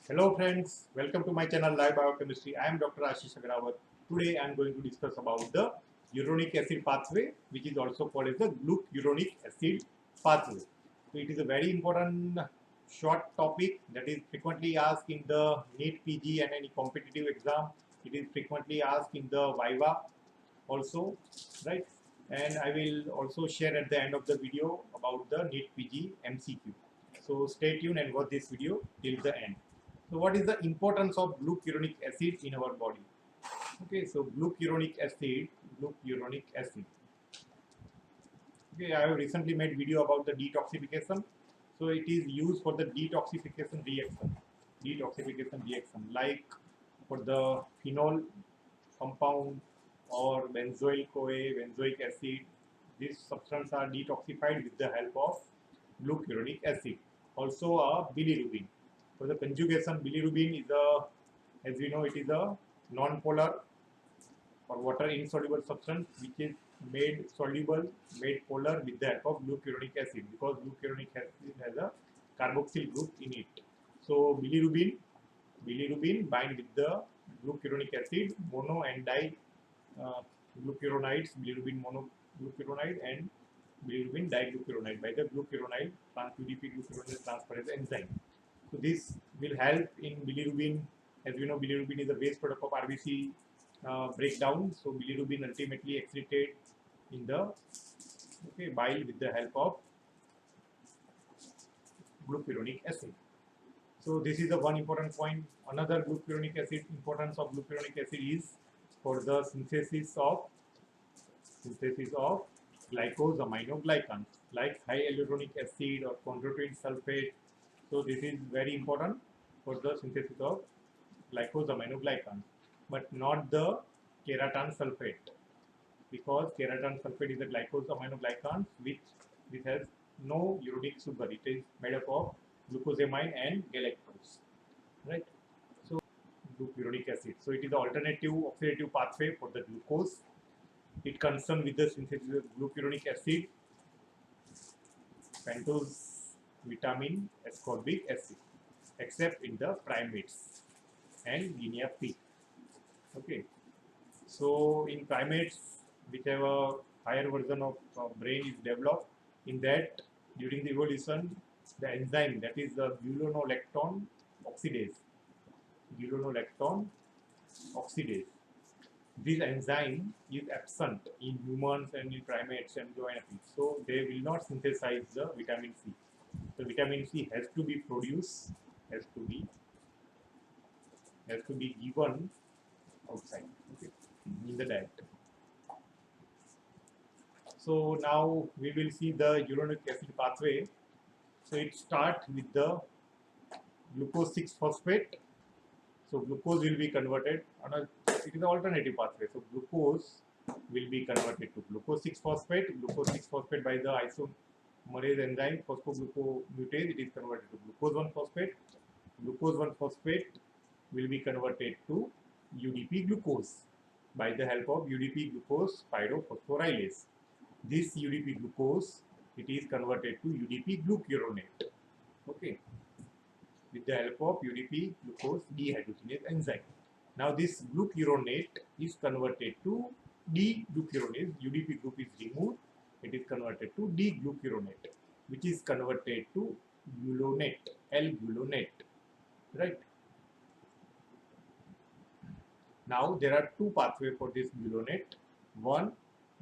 Hello friends, welcome to my channel Live Biochemistry. I am Dr. Ashish Agrawat. Today I am going to discuss about the uronic acid pathway, which is also called as the glucuronic acid pathway. So it is a very important short topic that is frequently asked in the NEET PG and any competitive exam. It is frequently asked in the Viva also, right? And I will also share at the end of the video about the NEET PG MCQ. So stay tuned and watch this video till the end. So what is the importance of glucuronic acid in our body? Okay, so glucuronic acid. Okay, I have recently made video about the detoxification. So it is used for the detoxification reaction, like for the phenol compound or benzoyl CoA, benzoic acid. These substances are detoxified with the help of glucuronic acid. Also, bilirubin. For the conjugation, bilirubin is as we know, it is a non-polar or water insoluble substance which is made polar with the help of glucuronic acid, because glucuronic acid has a carboxyl group in it. So bilirubin bind with the glucuronic acid, mono and di glucuronides, bilirubin monoglucuronide and bilirubin diglucuronide by the glucuronide UDP glucuronide transferase enzyme. So this will help in bilirubin. As you know, bilirubin is a base product of RBC breakdown. So bilirubin ultimately excreted in the bile with the help of glucuronic acid. So this is the one important point. Another glucuronic acid importance of glucuronic acid is for the synthesis of glycosaminoglycans like high hyaluronic acid or chondroitin sulfate. So this is very important for the synthesis of glycosaminoglycans, but not the keratan sulfate, because keratan sulfate is a glycosaminoglycan which has no uronic sugar. It is made up of glucosamine and galactose, right? So glucuronic acid. So it is the alternative oxidative pathway for the glucose. It concerns with the synthesis of glucuronic acid, pentose vitamin ascorbic acid, except in the primates and guinea pig. Okay, so in primates, whichever higher version of brain is developed, in that during the evolution, the enzyme that is the gulonolactone oxidase. This enzyme is absent in humans and in primates and zoanthropes, so they will not synthesize the vitamin C. The vitamin C has to be produced, has to be given outside, okay, in the diet. So now we will see the uronic acid pathway. So it starts with the glucose 6 phosphate. So glucose will be converted on a, it is an alternative pathway. So glucose will be converted to glucose 6 phosphate. Glucose 6 phosphate by the isomerase enzyme phosphoglucomutase, it is converted to glucose 1 phosphate. Glucose 1 phosphate will be converted to UDP glucose by the help of UDP glucose pyrophosphorylase. This UDP glucose, it is converted to UDP glucuronate. Okay, with the help of UDP glucose dehydrogenase enzyme. Now this glucuronate is converted to D-glucuronase. UDP group is removed. It is converted to D-glucuronate, which is converted to gulonate, L-gulonate, right? Now there are two pathways for this gulonate. One,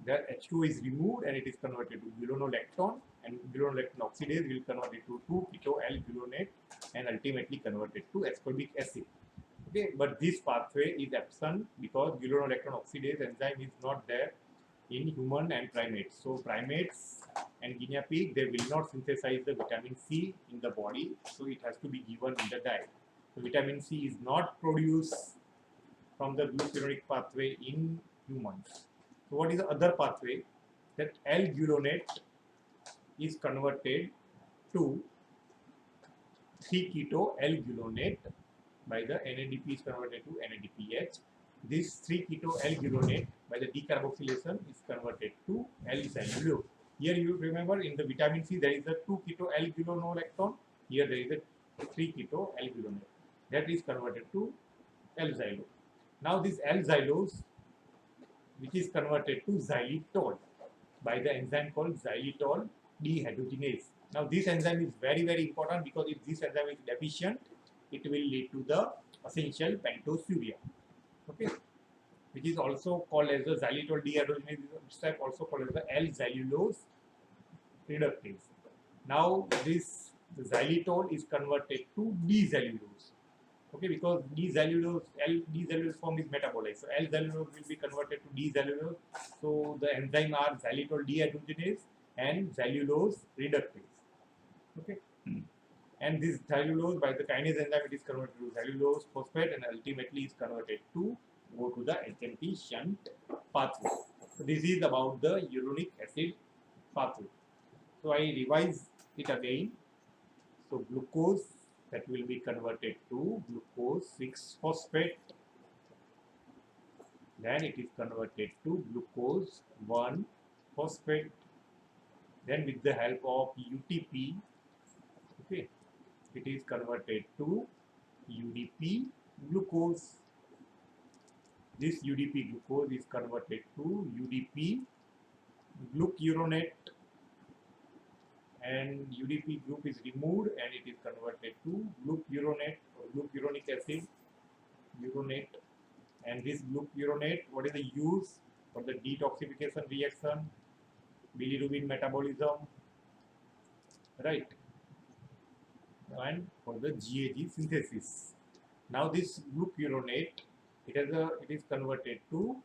the H2 is removed and it is converted to gulonolactone, and gulonolactone oxidase will convert it to 2-keto-L-gulonate and ultimately convert it to ascorbic acid. Okay, but this pathway is absent because gulonolactone oxidase enzyme is not there in human and primates. So primates and guinea pig, they will not synthesize the vitamin C in the body, so it has to be given in the diet. So vitamin C is not produced from the glucuronic pathway in humans. So what is the other pathway? That L-gulonate is converted to 3-keto-L-gulonate by the NADP is converted to NADPH. This 3-keto-L-gulonate by the decarboxylation is converted to L-xanilose. Here you remember in the vitamin C there is a 2-keto-L-gulonolactone. Here there is a 3-keto-L-gulonate. that is converted to L-xylose. Now this L-xylose, which is converted to xylitol by the enzyme called xylitol dehydrogenase. Now this enzyme is very very important, because if this enzyme is deficient, it will lead to the essential pentosuria, okay, which is also called as the xylitol dehydrogenase step, also called as the L-xylulose reductase. Now this xylitol is converted to D-xylulose, okay, because D-xylulose form is metabolized, so L-xylulose will be converted to D-xylulose. So the enzyme are xylitol dehydrogenase and xylulose reductase, okay. And this xylulose, by the kinase enzyme, it is converted to xylulose phosphate and ultimately is converted to go to the HMP shunt pathway. So this is about the uronic acid pathway. So I revise it again. So glucose, that will be converted to glucose 6-phosphate. Then it is converted to glucose 1-phosphate. Then with the help of UTP, okay, it is converted to UDP glucose. This UDP glucose is converted to UDP glucuronate, and UDP group is removed and it is converted to glucuronate or glucuronic acid uronate. And this glucuronate, what is the use? For the detoxification reaction, bilirubin metabolism, right, and for the GAG synthesis. Now this glucuronate, it is converted to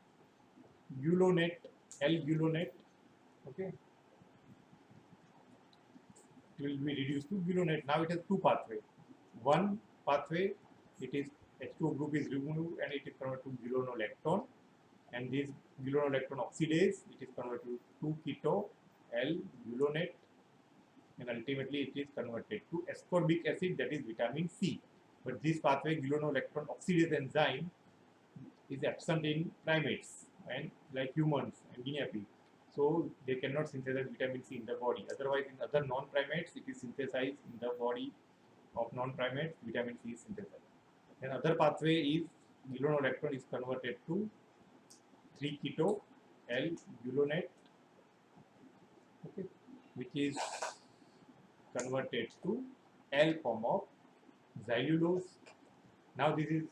gulonate, L-gulonate, okay. It will be reduced to gulonate. Now it has two pathways. One pathway, it is H2O group is removed and it is converted to gulonolactone, and this gulonolactone oxidase, it is converted to 2-keto L-gulonate, and ultimately it is converted to ascorbic acid, that is vitamin C. But this pathway, gulonolactone oxidase enzyme, is absent in primates and like humans and guinea pig. So they cannot synthesize vitamin C in the body. Otherwise, in other non-primates, it is synthesized in the body of non-primates. Vitamin C is synthesized. Another pathway is gulonolactone is converted to 3-keto L-gulonate, okay, which is converted to L form of xylulose. Now this is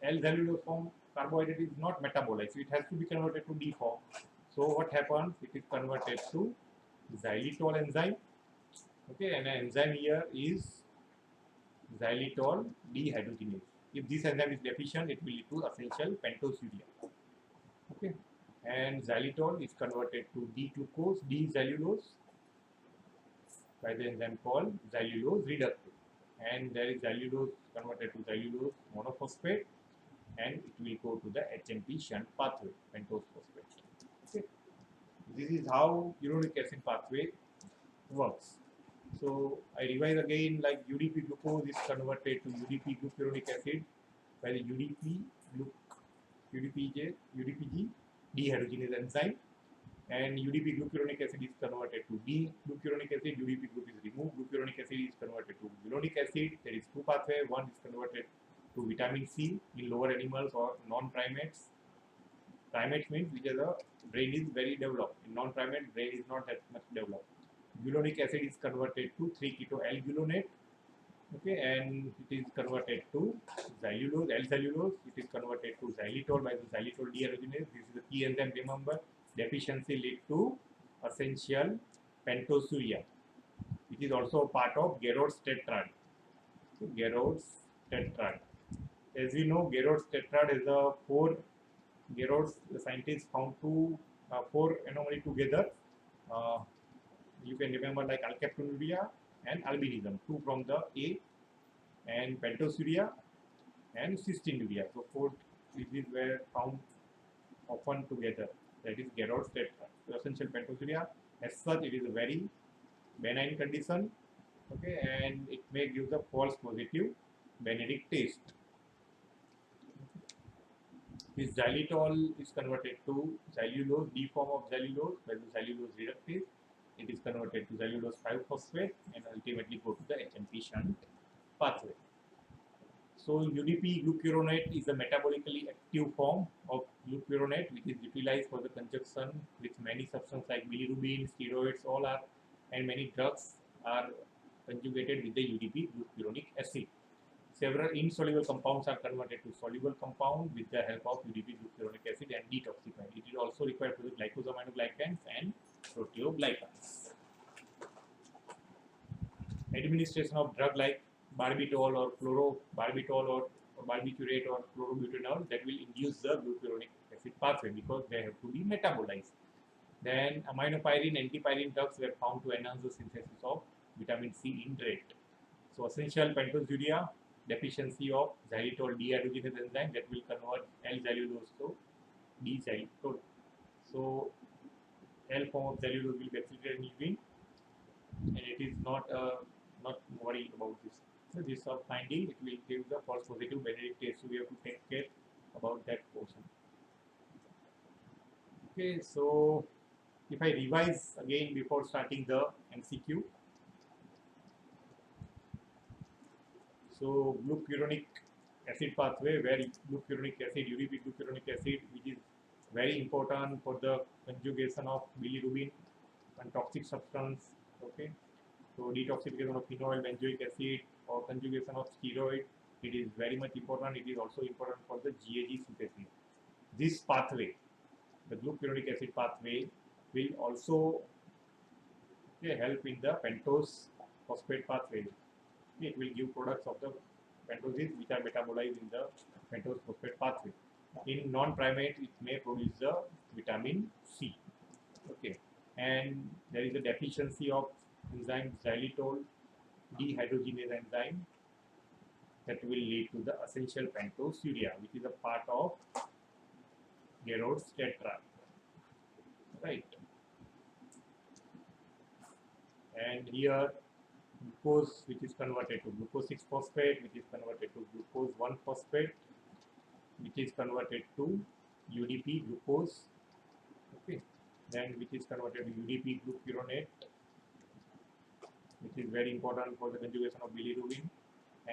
L-xylulose form carbohydrate is not metabolized, so it has to be converted to D form. So what happens? It is converted to xylitol enzyme, okay, and an enzyme here is xylitol dehydrogenase. If this enzyme is deficient, it will lead to essential pentosuria, okay, and xylitol is converted to D-glucose, D-xylulose by the enzyme called xylulose reductase, and there is xylulose converted to xylulose monophosphate, and it will go to the HMP shunt pathway, pentose phosphate. Okay. This is how uronic acid pathway works. So I revise again, like UDP glucose is converted to UDP glucuronic acid by the UDPG dehydrogenase enzyme, and UDP glucuronic acid is converted to D-glucuronic acid. UDP group is removed. Glucuronic acid is converted to gulonic acid. There is two pathways. One is converted to vitamin C in lower animals or non-primates. Primates means which is the brain is very developed. In non-primate, brain is not that much developed. Gulonic acid is converted to 3-keto L-gulonate, okay, and it is converted to xylulose, L-xylulose. It is converted to xylitol by the xylitol dehydrogenase. This is the key enzyme, remember. Deficiency lead to essential pentosuria, which is also a part of Gerard's tetrad. So Gerard's tetrad. As we know, Gerard's tetrad is the Gerard's scientists found four anomaly together. You can remember like alkaptonuria and albinism, two from the A, and pentosuria and cystinuria. So four diseases were found often together. That is Gerard's tetrad. So essential pentosuria. As such, it is a very benign condition, okay, and it may give the false positive Benedict test. This xylitol is converted to xylulose, D form of xylulose by the xylulose reductase. It is converted to xylulose 5-phosphate and ultimately go to the HMP shunt pathway. So UDP glucuronate is a metabolically active form of glucuronate which is utilized for the conjunction with many substances like bilirubin, steroids, all are, and many drugs are conjugated with the UDP glucuronic acid. Several insoluble compounds are converted to soluble compound with the help of UDP glucuronic acid and detoxified. It is also required for the glycosaminoglycans and proteoglycans. Administration of drug like barbitol or chlorobarbitol or barbiturate or chlorobutanol that will induce the glucuronic acid pathway because they have to be metabolized. Then aminopyrin, antipyrin drugs were found to enhance the synthesis of vitamin C in rat. So essential pentosuria, deficiency of xylitol dehydrogenase enzyme that will convert L-xylulose to D-xylitol. So L form of xylulose will be accelerated in urine, and it is not worry about this. So this of finding it will give the false positive Benedict test. So we have to take care about that portion. Okay, so if I revise again before starting the MCQ. So glucuronic acid pathway where glucuronic acid, UDP glucuronic acid, which is very important for the conjugation of bilirubin and toxic substance. Okay, so detoxification of phenol, benzoic acid or conjugation of steroid, it is very much important. It is also important for the GAG synthesis. This pathway, the glucuronic acid pathway, will also help in the pentose phosphate pathway. It will give products of the pentoses which are metabolized in the pentose phosphate pathway. In non-primate, it may produce the vitamin C. Okay, and there is a deficiency of enzyme xylitol dehydrogenase enzyme that will lead to the essential pentosuria, which is a part of Gerard's tetra. Right, and here glucose which is converted to glucose 6 phosphate, which is converted to glucose 1 phosphate, which is converted to UDP glucose. Okay, then which is converted to UDP glucuronate, which is very important for the conjugation of bilirubin,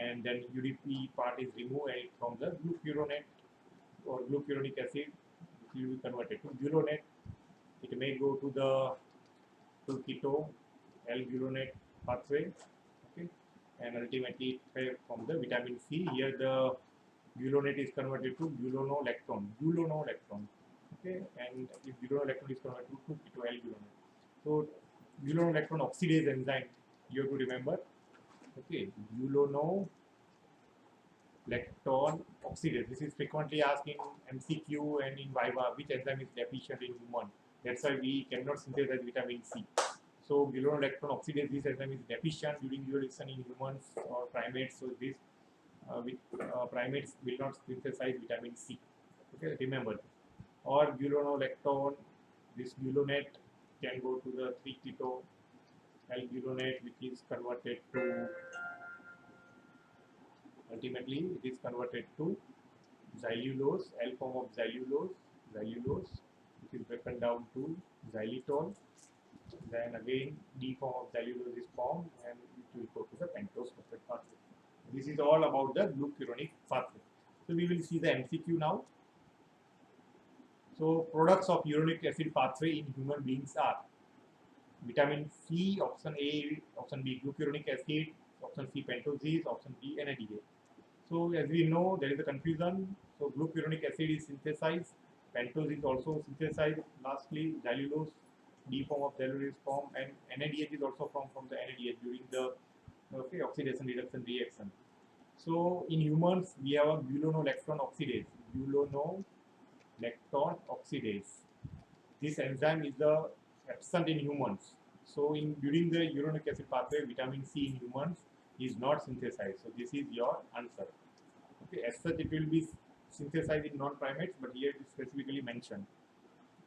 and then UDP part is removed from the glucuronate or glucuronic acid, which will be converted to gulonate. It may go to the keto L-gulonate pathway. Okay, and ultimately from the vitamin C. Here the gulonate is converted to gulonolactone. Okay, and if gulonolactone is converted to keto L-gulonate. So gulonolactone oxidase enzyme you have to remember. Okay, gulonolactone oxidase. This is frequently asked in MCQ and in Viva. Which enzyme is deficient in human? That's why we cannot synthesize vitamin C. So gulonolactone oxidase, this enzyme is deficient during evolution in humans or primates. So this primates will not synthesize vitamin C. Okay, remember. Or gulonolactone, this gulonate can go to the 3-keto L-gulonate, which is converted to ultimately it is converted to xylulose, L form of xylulose, which is broken down to xylitol. Then again D form of xylulose is formed and it will go to the pentose phosphate pathway. This is all about the glucuronic pathway. So we will see the MCQ now. So products of uronic acid pathway in human beings are vitamin C, option A, option B glucuronic acid, option C pentoses, option D NADH. So as we know, there is a confusion. So glucuronic acid is synthesized, pentose is also synthesized. Lastly, xylulose, D form of xylulose is formed, and NADH is also formed from the NADH during the oxidation reduction reaction. So in humans, we have a gulonolactone oxidase. This enzyme is absent in humans. So during the uronic acid pathway, vitamin C in humans is not synthesized. So this is your answer. Okay, as such it will be synthesized in non-primates, but here it is specifically mentioned.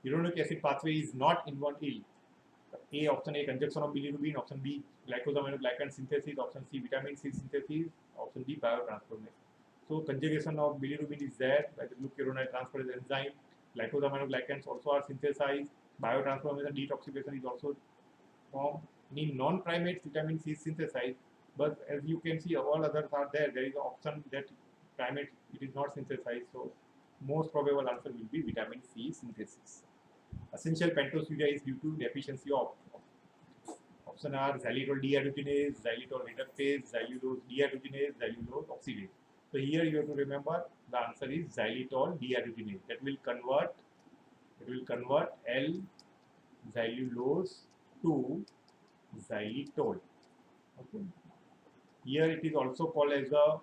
Uronic acid pathway is not involved in A, option A, conjunction of bilirubin, option B, glycosaminoglycan synthesis, option C, vitamin C synthesis, option D, biotransformation. So conjugation of bilirubin is there by the glucuronide transferase enzyme. Glycosaminoglycans also are synthesized. Biotransformation, detoxification is also formed. In non-primates, vitamin C is synthesized, but as you can see, all others are there. There is an option that primate it is not synthesized, so most probable answer will be vitamin C synthesis. Essential pentosuria is due to deficiency of option R xylitol dehydrogenase, xylitol reductase, xylulose dehydrogenase, xylulose oxidase. So here you have to remember the answer is xylitol dehydrogenase. That will convert L xylulose to xylitol. Okay. Here it is also called as the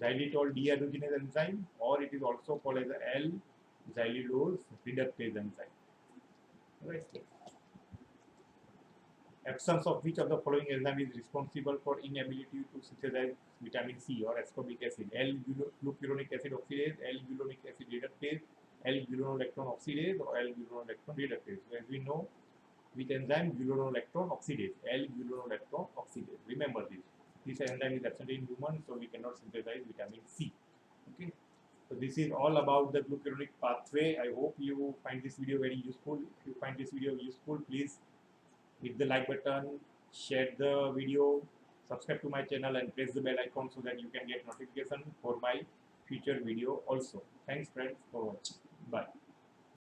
xylitol dehydrogenase enzyme, or it is also called as the L-xylulose reductase enzyme. Right. Absence of which of the following enzyme is responsible for inability to synthesize vitamin C or ascorbic acid? L-glucuronic acid oxidase, L-gulonic acid reductase, L-gulonolactone oxidase, or L-gulonolactone reductase. So as we know, which enzyme? Gulonolactone oxidase, L-gulonolactone oxidase. Remember this. This enzyme is absent in humans, so we cannot synthesize vitamin C. Okay. So this is all about the glucuronic pathway. I hope you find this video very useful. If you find this video useful, please hit the like button, share the video, subscribe to my channel and press the bell icon so that you can get notification for my future video also. Thanks friends for watching. Bye.